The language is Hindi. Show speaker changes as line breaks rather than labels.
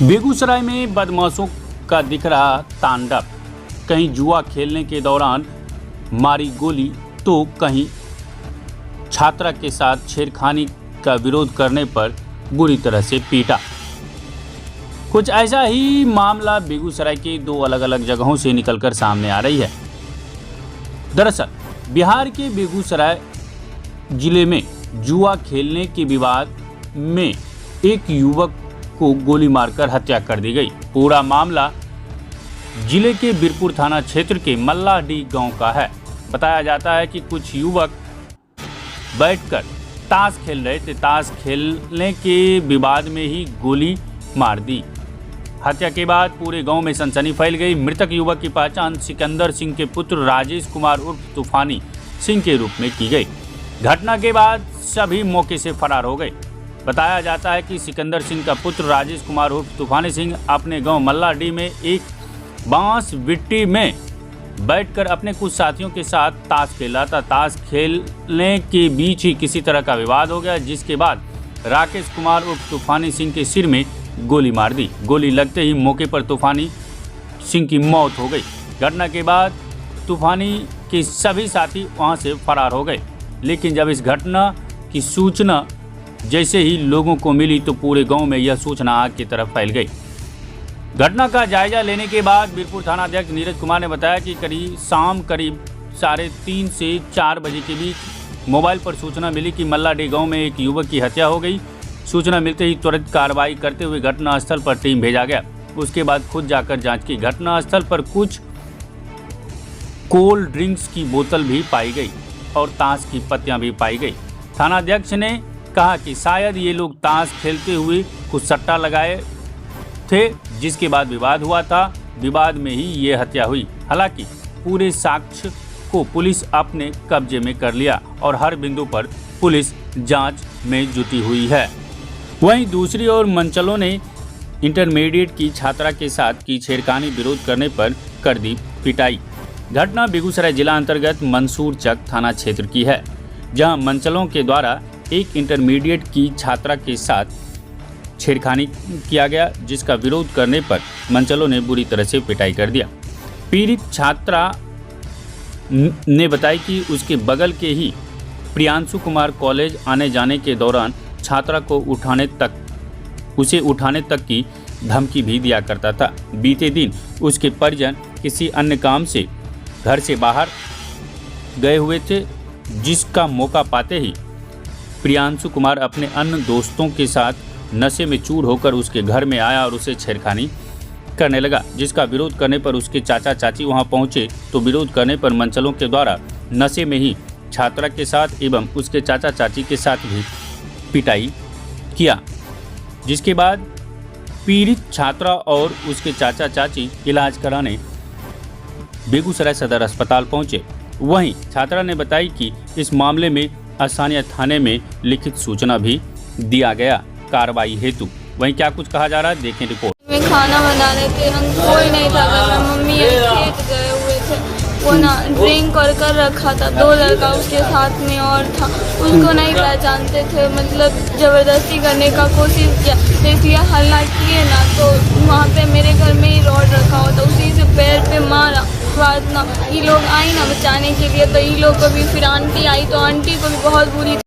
बेगूसराय में बदमाशों का दिख रहा तांडव। कहीं जुआ खेलने के दौरान मारी गोली तो कहीं छात्रा के साथ छेड़खानी का विरोध करने पर बुरी तरह से पीटा। कुछ ऐसा ही मामला बेगूसराय के दो अलग अलग जगहों से निकलकर सामने आ रही है। दरअसल बिहार के बेगूसराय जिले में जुआ खेलने के विवाद में एक युवक को गोली मारकर हत्या कर दी गई। पूरा मामला जिले के बीरपुर थाना क्षेत्र के मल्लाडीह गांव का है। बताया जाता है कि कुछ युवक बैठकर ताश खेल रहे थे। ताश खेलने के विवाद में ही गोली मार दी। हत्या के बाद पूरे गांव में सनसनी फैल गई। मृतक युवक की पहचान सिकंदर सिंह के पुत्र राजेश कुमार उर्फ तूफानी सिंह के रूप में की गई। घटना के बाद सभी मौके से फरार हो गए। बताया जाता है कि सिकंदर सिंह का पुत्र राजेश कुमार उर्फ तूफानी सिंह अपने गांव मल्लाडीह में एक बांस विट्टी में बैठकर अपने कुछ साथियों के साथ ताश खेल रहा था। ताश खेलने के बीच ही किसी तरह का विवाद हो गया, जिसके बाद राकेश कुमार उर्फ तूफानी सिंह के सिर में गोली मार दी। गोली लगते ही मौके पर तूफानी सिंह की मौत हो गई। घटना के बाद तूफानी के सभी साथी वहां से फरार हो गए। लेकिन जब इस घटना की सूचना जैसे ही लोगों को मिली तो पूरे गांव में यह सूचना आग की तरफ फैल गई। घटना का जायजा लेने के बाद बीरपुर थाना अध्यक्ष नीरज कुमार ने बताया कि शाम करीब 3:30 से 4 बजे के बीच मोबाइल पर सूचना मिली कि मल्लाडीह गांव में एक युवक की हत्या हो गई। सूचना मिलते ही त्वरित कार्रवाई करते हुए घटनास्थल पर टीम भेजा गया। उसके बाद खुद जाकर जांच की। घटनास्थल पर कुछ कोल्ड ड्रिंक्स की बोतल भी पाई गई और ताश की पत्तियां भी पाई गई। थानाध्यक्ष ने कहा कि शायद ये लोग ताश खेलते हुए कुछ सट्टा लगाए थे, जिसके बाद विवाद हुआ था। विवाद में ही ये हत्या हुई। हालांकि पूरे साक्ष्य को पुलिस अपने कब्जे में कर लिया और हर बिंदु पर पुलिस जांच में जुटी हुई है। वहीं दूसरी ओर मंचलों ने इंटरमीडिएट की छात्रा के साथ की छेड़खानी विरोध करने पर कर दी पिटाई। घटना बेगूसराय जिला अंतर्गत मंसूर चक थाना क्षेत्र की है, जहां मंचलों के द्वारा एक इंटरमीडिएट की छात्रा के साथ छेड़खानी किया गया, जिसका विरोध करने पर मंचलों ने बुरी तरह से पिटाई कर दिया। पीड़ित छात्रा ने बताया कि उसके बगल के ही प्रियांशु कुमार कॉलेज आने जाने के दौरान छात्रा को उसे उठाने तक की धमकी भी दिया करता था। बीते दिन उसके परिजन किसी अन्य काम से घर से बाहर गए हुए थे, जिसका मौका पाते ही प्रियांशु कुमार अपने अन्य दोस्तों के साथ नशे में चूर होकर उसके घर में आया और उसे छेड़खानी करने लगा, जिसका विरोध करने पर उसके चाचा चाची वहां पहुंचे तो विरोध करने पर मंचलों के द्वारा नशे में ही छात्रा के साथ एवं उसके चाचा चाची के साथ भी पिटाई किया, जिसके बाद पीड़ित छात्रा और उसके चाचा चाची इलाज कराने बेगूसराय सदर अस्पताल पहुंचे। वहीं छात्रा ने बताई कि इस मामले में स्थानीय थाने में लिखित सूचना भी दिया गया कार्रवाई हेतु। वहीं क्या कुछ कहा जा रहा है, देखें रिपोर्ट।
मैं खाना बना रहे थे, हम कोई नहीं था घर में, मम्मी खेत गए हुए थे। वो ना ड्रिंक कर रखा था, 2 लड़का उसके साथ में और था, उसको नहीं पहचानते थे। मतलब जबरदस्ती करने का कोशिश किया, इसलिए हल्ला किए ना तो वहाँ पे मेरे घर में ही रॉड रखा हुआ था, उसी से पैर पे मारा। बाद ना ये लोग आई ना बचाने के लिए, तो ये लोग को भी फिर आंटी आई तो आंटी को भी बहुत बुरी